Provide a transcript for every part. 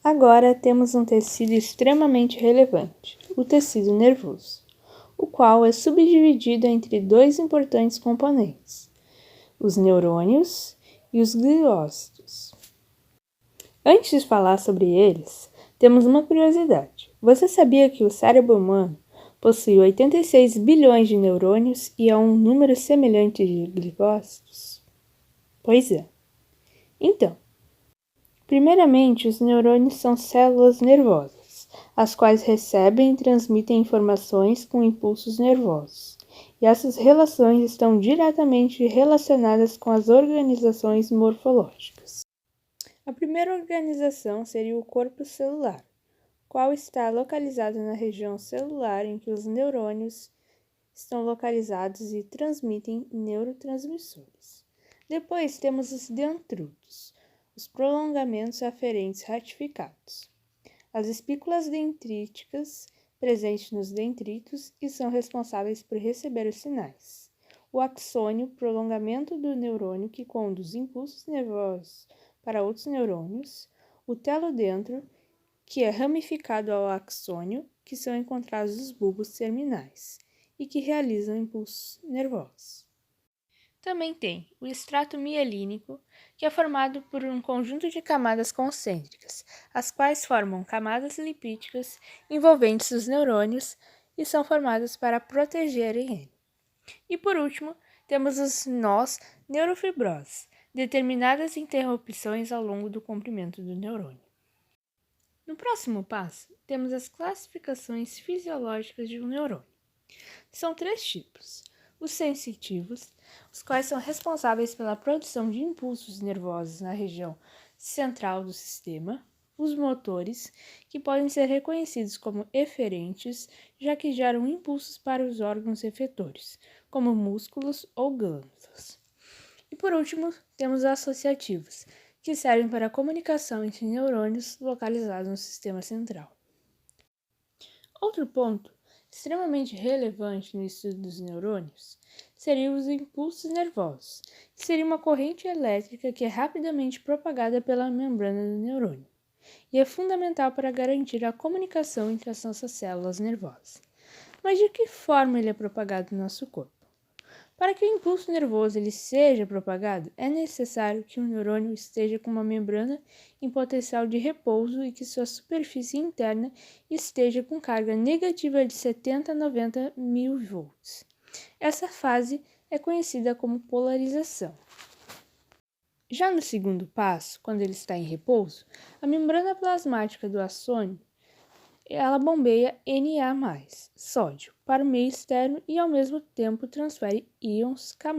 Agora temos um tecido extremamente relevante, o tecido nervoso, o qual é subdividido entre dois importantes componentes, os neurônios e os gliócitos. Antes de falar sobre eles, temos uma curiosidade. Você sabia que o cérebro humano possui 86 bilhões de neurônios e é um número semelhante de gliócitos? Pois é. Então, primeiramente, os neurônios são células nervosas, as quais recebem e transmitem informações com impulsos nervosos. E essas relações estão diretamente relacionadas com as organizações morfológicas. A primeira organização seria o corpo celular, qual está localizado na região celular em que os neurônios estão localizados e transmitem neurotransmissores. Depois temos os dendritos, os prolongamentos aferentes retificados, as espículas dendríticas presentes nos dendritos e são responsáveis por receber os sinais. O axônio, prolongamento do neurônio que conduz impulsos nervosos para outros neurônios, o telodendro, que é ramificado ao axônio, que são encontrados nos bulbos terminais e que realizam impulsos nervosos. Também tem o estrato mielínico, que é formado por um conjunto de camadas concêntricas, as quais formam camadas lipídicas envolventes os neurônios e são formadas para protegerem ele. E por último, temos os nós neurofibrosos, determinadas interrupções ao longo do comprimento do neurônio. No próximo passo, temos as classificações fisiológicas de um neurônio. São 3 tipos: os sensitivos, os quais são responsáveis pela produção de impulsos nervosos na região central do sistema, os motores, que podem ser reconhecidos como eferentes, já que geram impulsos para os órgãos efetores, como músculos ou glândulas. E por último, temos os associativos, que servem para a comunicação entre neurônios localizados no sistema central. Outro ponto extremamente relevante no estudo dos neurônios seriam os impulsos nervosos, que seria uma corrente elétrica que é rapidamente propagada pela membrana do neurônio e é fundamental para garantir a comunicação entre as nossas células nervosas. Mas de que forma ele é propagado no nosso corpo? Para que o impulso nervoso ele seja propagado, é necessário que o neurônio esteja com uma membrana em potencial de repouso e que sua superfície interna esteja com carga negativa de 70 a 90 mil volts. Essa fase é conhecida como polarização. Já no segundo passo, quando ele está em repouso, a membrana plasmática do axônio ela bombeia Na+, sódio, para o meio externo e ao mesmo tempo transfere íons K+,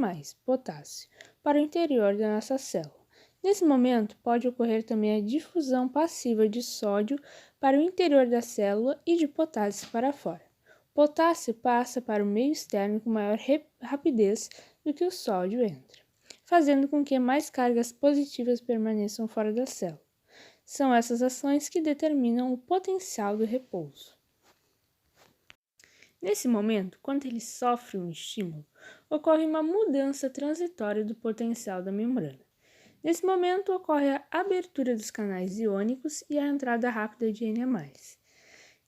potássio, para o interior da nossa célula. Nesse momento, pode ocorrer também a difusão passiva de sódio para o interior da célula e de potássio para fora. O potássio passa para o meio externo com maior rapidez do que o sódio entra, fazendo com que mais cargas positivas permaneçam fora da célula. São essas ações que determinam o potencial do repouso. Nesse momento, quando ele sofre um estímulo, ocorre uma mudança transitória do potencial da membrana. Nesse momento, ocorre a abertura dos canais iônicos e a entrada rápida de Na+,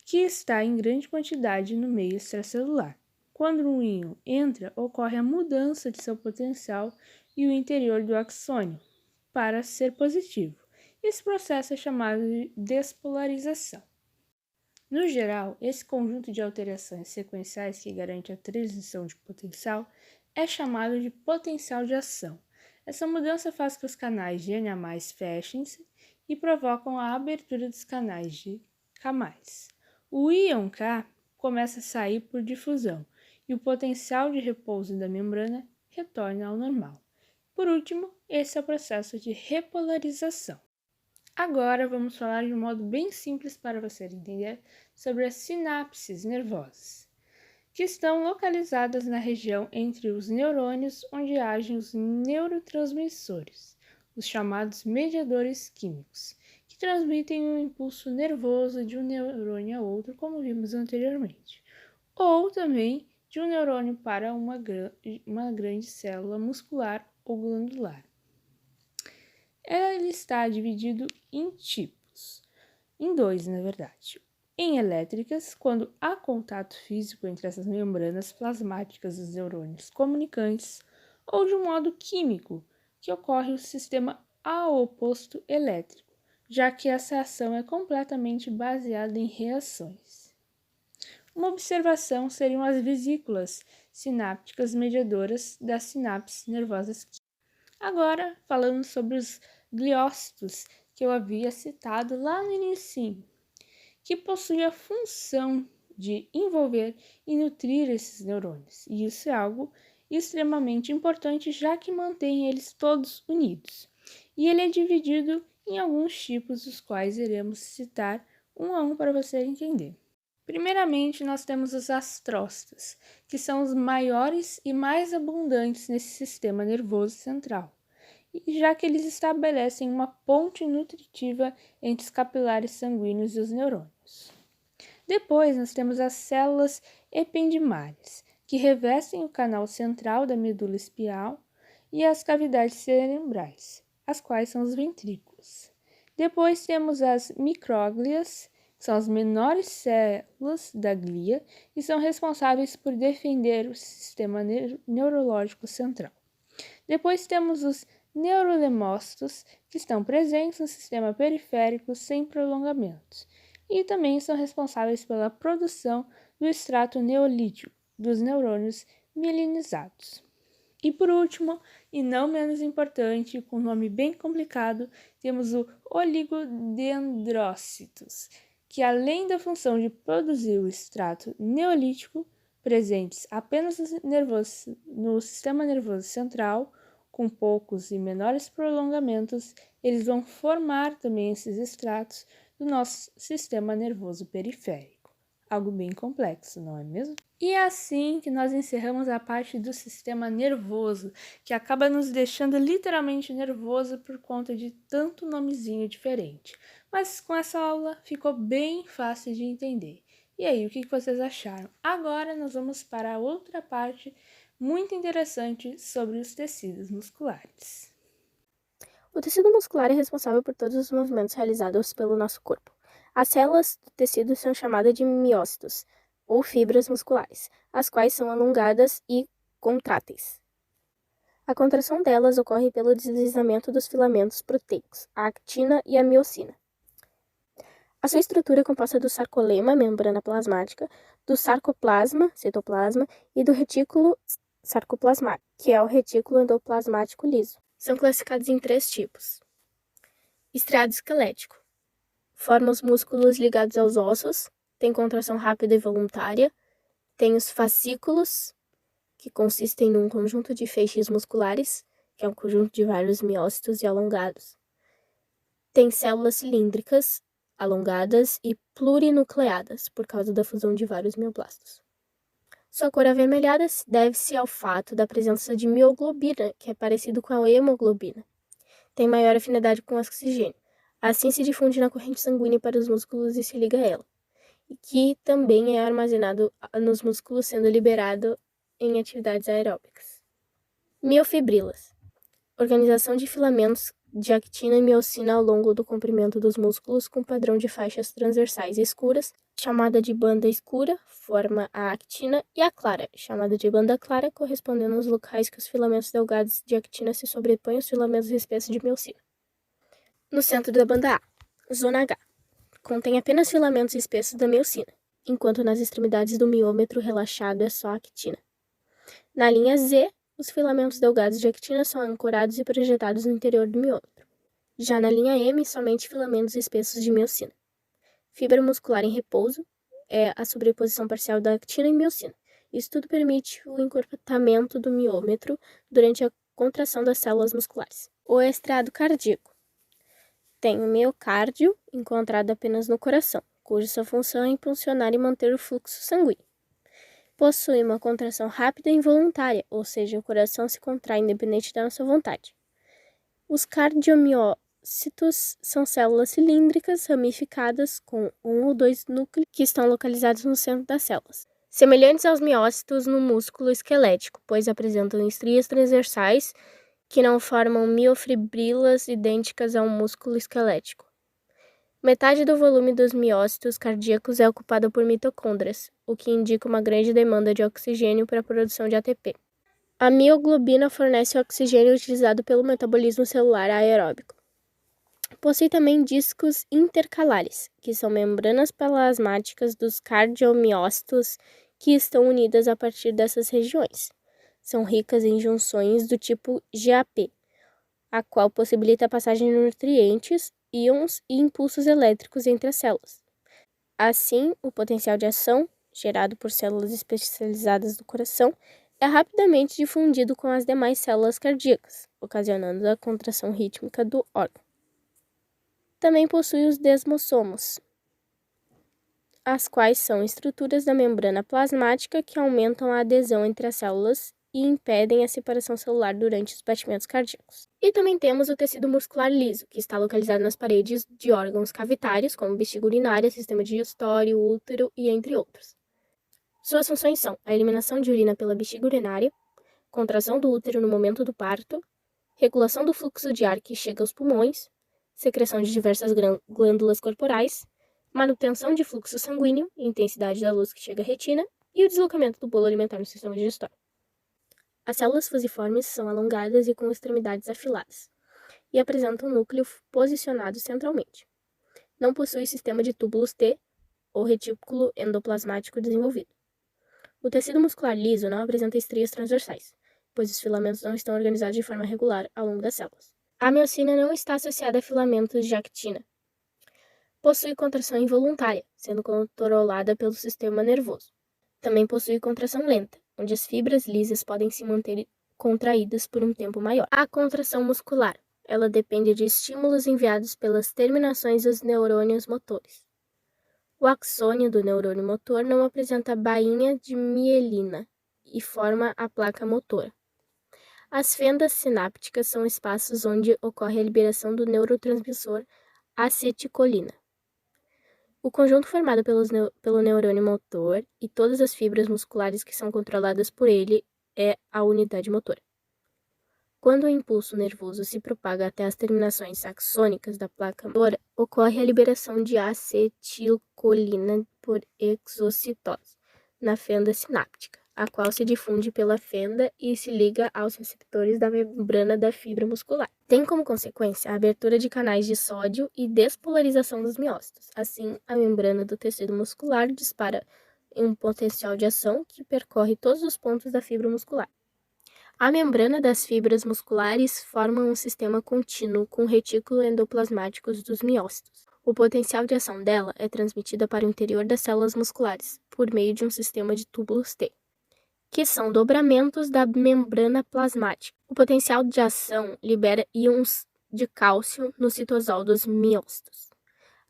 que está em grande quantidade no meio extracelular. Quando um íon entra, ocorre a mudança de seu potencial e o interior do axônio para ser positivo. Esse processo é chamado de despolarização. No geral, esse conjunto de alterações sequenciais que garante a transição de potencial é chamado de potencial de ação. Essa mudança faz que os canais de Na+ fechem-se e provocam a abertura dos canais de K+. O íon K começa a sair por difusão e o potencial de repouso da membrana retorna ao normal. Por último, esse é o processo de repolarização. Agora vamos falar de um modo bem simples para você entender sobre as sinapses nervosas, que estão localizadas na região entre os neurônios onde agem os neurotransmissores, os chamados mediadores químicos, que transmitem um impulso nervoso de um neurônio a outro, como vimos anteriormente, ou também de um neurônio para uma grande célula muscular ou glandular. Ele está dividido em tipos. em dois, na verdade. Em elétricas, quando há contato físico entre essas membranas plasmáticas dos neurônios comunicantes, ou de um modo químico, que ocorre o sistema oposto elétrico, já que essa ação é completamente baseada em reações. Uma observação seriam as vesículas sinápticas mediadoras das sinapses nervosas. Agora, falando sobre os gliócitos, que eu havia citado lá no início, que possuem a função de envolver e nutrir esses neurônios. E isso é algo extremamente importante, já que mantém eles todos unidos. E ele é dividido em alguns tipos, os quais iremos citar um a um para você entender. Primeiramente, nós temos os astrócitos, que são os maiores e mais abundantes nesse sistema nervoso central, e já que eles estabelecem uma ponte nutritiva entre os capilares sanguíneos e os neurônios. Depois, nós temos as células ependimárias, que revestem o canal central da medula espinhal e as cavidades cerebrais, as quais são os ventrículos. Depois temos as micróglias, que são as menores células da glia e são responsáveis por defender o sistema neurológico central. Depois temos os neurolemócitos, que estão presentes no sistema periférico sem prolongamentos, e também são responsáveis pela produção do extrato neolítico dos neurônios mielinizados. E por último, e não menos importante, com um nome bem complicado, temos o oligodendrócitos, que além da função de produzir o extrato neolítico, presentes apenas no sistema nervoso central, com poucos e menores prolongamentos, eles vão formar também esses extratos do nosso sistema nervoso periférico. Algo bem complexo, não é mesmo? E é assim que nós encerramos a parte do sistema nervoso, que acaba nos deixando literalmente nervoso por conta de tanto nomezinho diferente. Mas com essa aula ficou bem fácil de entender. E aí, o que vocês acharam? Agora nós vamos para a outra parte muito interessante sobre os tecidos musculares. O tecido muscular é responsável por todos os movimentos realizados pelo nosso corpo. As células do tecido são chamadas de miócitos, ou fibras musculares, as quais são alongadas e contráteis. A contração delas ocorre pelo deslizamento dos filamentos proteicos, a actina e a miocina. A sua estrutura é composta do sarcolema, membrana plasmática, do sarcoplasma, citoplasma, e do retículo sarcoplasmático, que é o retículo endoplasmático liso. São classificados em 3 tipos. Estriado esquelético. Forma os músculos ligados aos ossos, tem contração rápida e voluntária, tem os fascículos, que consistem num conjunto de feixes musculares, que é um conjunto de vários miócitos e alongados. Tem células cilíndricas, alongadas e plurinucleadas, por causa da fusão de vários mioblastos. Sua cor avermelhada deve-se ao fato da presença de mioglobina, que é parecido com a hemoglobina. Tem maior afinidade com o oxigênio. Assim se difunde na corrente sanguínea para os músculos e se liga a ela, e que também é armazenado nos músculos, sendo liberado em atividades aeróbicas. Miofibrilas. Organização de filamentos de actina e miocina ao longo do comprimento dos músculos com padrão de faixas transversais escuras, chamada de banda escura, forma a actina, e a clara, chamada de banda clara, correspondendo aos locais que os filamentos delgados de actina se sobrepõem aos filamentos espessos de miocina. No centro da banda A, zona H, contém apenas filamentos espessos da miocina, enquanto nas extremidades do miômetro relaxado é só a actina. Na linha Z, os filamentos delgados de actina são ancorados e projetados no interior do miômetro. Já na linha M, somente filamentos espessos de miocina. Fibra muscular em repouso é a sobreposição parcial da actina e miocina. Isso tudo permite o encurtamento do miômetro durante a contração das células musculares. O estriado cardíaco tem o miocárdio, encontrado apenas no coração, cuja sua função é impulsionar e manter o fluxo sanguíneo. Possui uma contração rápida e involuntária, ou seja, o coração se contrai independente da nossa vontade. Os cardiomiócitos são células cilíndricas ramificadas com 1 ou 2 núcleos que estão localizados no centro das células. Semelhantes aos miócitos no músculo esquelético, pois apresentam estrias transversais que não formam miofibrilas idênticas ao músculo esquelético. Metade do volume dos miócitos cardíacos é ocupado por mitocôndrias, o que indica uma grande demanda de oxigênio para a produção de ATP. A mioglobina fornece o oxigênio utilizado pelo metabolismo celular aeróbico. Possui também discos intercalares, que são membranas plasmáticas dos cardiomiócitos que estão unidas a partir dessas regiões. São ricas em junções do tipo GAP, a qual possibilita a passagem de nutrientes, íons e impulsos elétricos entre as células. Assim, o potencial de ação, gerado por células especializadas do coração, é rapidamente difundido com as demais células cardíacas, ocasionando a contração rítmica do órgão. Também possui os desmossomos, as quais são estruturas da membrana plasmática que aumentam a adesão entre as células e impedem a separação celular durante os batimentos cardíacos. E também temos o tecido muscular liso, que está localizado nas paredes de órgãos cavitários, como bexiga urinária, sistema digestório, útero e entre outros. Suas funções são a eliminação de urina pela bexiga urinária, contração do útero no momento do parto, regulação do fluxo de ar que chega aos pulmões, secreção de diversas glândulas corporais, manutenção de fluxo sanguíneo e intensidade da luz que chega à retina e o deslocamento do bolo alimentar no sistema digestório. As células fusiformes são alongadas e com extremidades afiladas e apresentam um núcleo posicionado centralmente. Não possui sistema de túbulos T ou retículo endoplasmático desenvolvido. O tecido muscular liso não apresenta estrias transversais, pois os filamentos não estão organizados de forma regular ao longo das células. A miocina não está associada a filamentos de actina. Possui contração involuntária, sendo controlada pelo sistema nervoso. Também possui contração lenta, onde as fibras lisas podem se manter contraídas por um tempo maior. A contração muscular, ela depende de estímulos enviados pelas terminações dos neurônios motores. O axônio do neurônio motor não apresenta bainha de mielina e forma a placa motora. As fendas sinápticas são espaços onde ocorre a liberação do neurotransmissor acetilcolina. O conjunto formado pelo neurônio motor e todas as fibras musculares que são controladas por ele é a unidade motora. Quando o impulso nervoso se propaga até as terminações axônicas da placa motora, ocorre a liberação de acetilcolina por exocitose na fenda sináptica, a qual se difunde pela fenda e se liga aos receptores da membrana da fibra muscular. Tem como consequência a abertura de canais de sódio e despolarização dos miócitos. Assim, a membrana do tecido muscular dispara um potencial de ação que percorre todos os pontos da fibra muscular. A membrana das fibras musculares forma um sistema contínuo com retículo endoplasmáticos dos miócitos. O potencial de ação dela é transmitida para o interior das células musculares, por meio de um sistema de túbulos T, que são dobramentos da membrana plasmática. O potencial de ação libera íons de cálcio no citosol dos miócitos,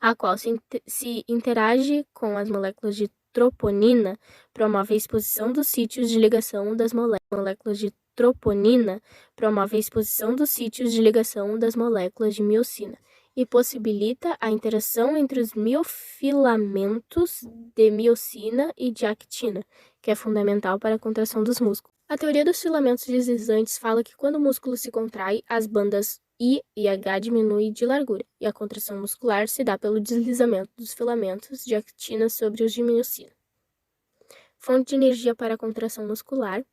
a qual se interage com as moléculas de troponina, promove a exposição dos sítios de ligação das moléculas de troponina, promove a exposição dos sítios de ligação das moléculas de miocina e possibilita a interação entre os miofilamentos de miocina e de actina, que é fundamental para a contração dos músculos. A teoria dos filamentos deslizantes fala que quando o músculo se contrai, as bandas I e H diminuem de largura, e a contração muscular se dá pelo deslizamento dos filamentos de actina sobre os de miocina. Fonte de energia para a contração muscular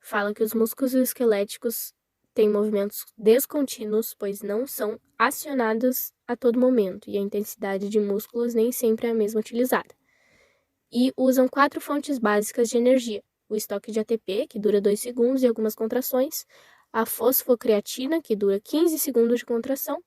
fala que os músculos esqueléticos têm movimentos descontínuos, pois não são acionados a todo momento, e a intensidade de músculos nem sempre é a mesma utilizada. E usam 4 fontes básicas de energia: o estoque de ATP, que dura 2 segundos e algumas contrações, a fosfocreatina, que dura 15 segundos de contração,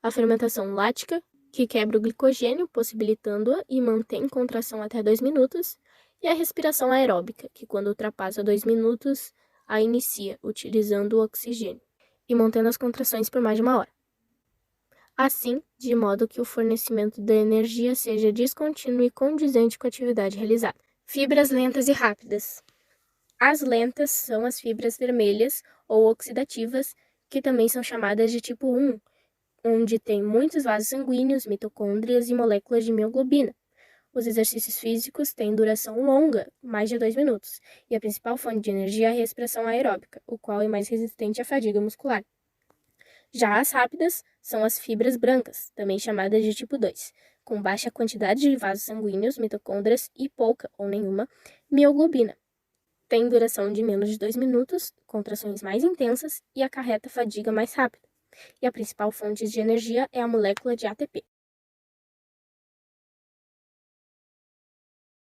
a fermentação lática, que quebra o glicogênio, possibilitando-a e mantém contração até 2 minutos, e a respiração aeróbica, que quando ultrapassa 2 minutos, a inicia, utilizando o oxigênio, e mantendo as contrações por mais de 1 hora. Assim, de modo que o fornecimento da energia seja descontínuo e condizente com a atividade realizada. Fibras lentas e rápidas. As lentas são as fibras vermelhas ou oxidativas, que também são chamadas de tipo 1, onde tem muitos vasos sanguíneos, mitocôndrias e moléculas de mioglobina. Os exercícios físicos têm duração longa, mais de 2 minutos, e a principal fonte de energia é a respiração aeróbica, o qual é mais resistente à fadiga muscular. Já as rápidas são as fibras brancas, também chamadas de tipo 2, com baixa quantidade de vasos sanguíneos, mitocôndrias e pouca ou nenhuma mioglobina. Tem duração de menos de 2 minutos, contrações mais intensas e acarreta fadiga mais rápida. E a principal fonte de energia é a molécula de ATP.